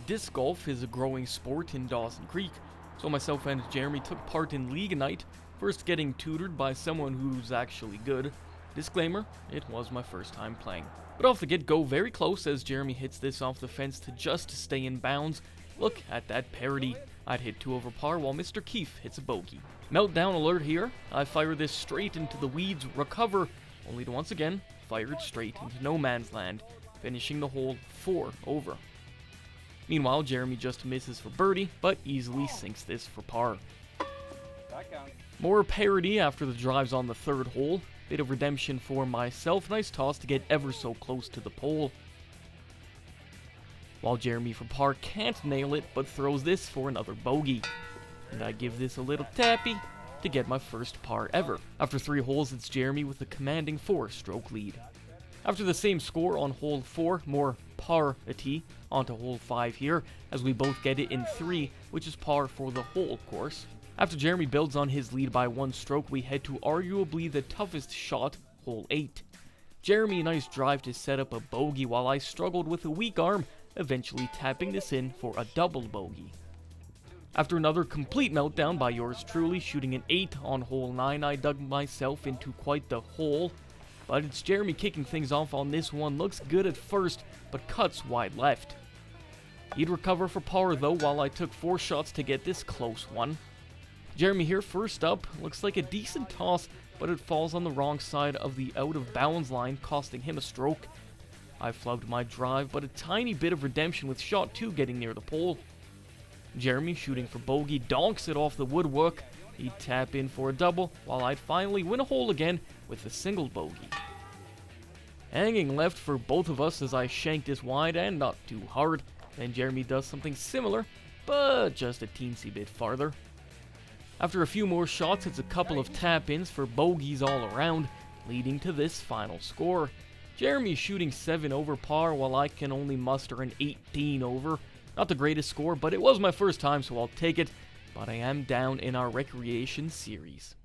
Disc golf is a growing sport in Dawson Creek, so myself and Jeremy took part in league night, first getting tutored by someone who's actually good. Disclaimer, it was my first time playing. But off the get-go, very close as Jeremy hits this off the fence to just stay in bounds. Look at that parity. I'd hit 2 over par while Mr. Keefe hits a bogey. Meltdown alert here. I fire this straight into the weeds, recover, only to once again fire it straight into no man's land, finishing the hole 4 over. Meanwhile, Jeremy just misses for birdie, but easily sinks this for par. More parity after the drives on the 3rd hole. Bit of redemption for myself. Nice toss to get ever so close to the pole. While Jeremy for par can't nail it, but throws this for another bogey. And I give this a little tappy to get my first par ever. After 3 holes, it's Jeremy with a commanding 4-stroke lead. After the same score on hole 4, more par-ity onto hole 5 here, as we both get it in 3, which is par for the whole course. After Jeremy builds on his lead by 1 stroke, we head to arguably the toughest shot, hole 8. Jeremy, a nice drive to set up a bogey while I struggled with a weak arm, eventually tapping this in for a double bogey. After another complete meltdown by yours truly, shooting an 8 on hole 9, I dug myself into quite the hole. But it's Jeremy kicking things off on this one. Looks good at first, but cuts wide left. He'd recover for par though, while I took 4 shots to get this close one. Jeremy here first up. Looks like a decent toss, but it falls on the wrong side of the out of bounds line, costing him a stroke. I flubbed my drive, but a tiny bit of redemption with shot 2 getting near the pole. Jeremy, shooting for bogey, donks it off the woodwork. He'd tap in for a double, while I'd finally win a hole again with a single bogey. Hanging left for both of us as I shank this wide and not too hard. Then Jeremy does something similar, but just a teensy bit farther. After a few more shots, it's a couple of tap-ins for bogeys all around, leading to this final score. Jeremy shooting 7 over par, while I can only muster an 18 over. Not the greatest score, but it was my first time, so I'll take it. But I am down in our recreation series.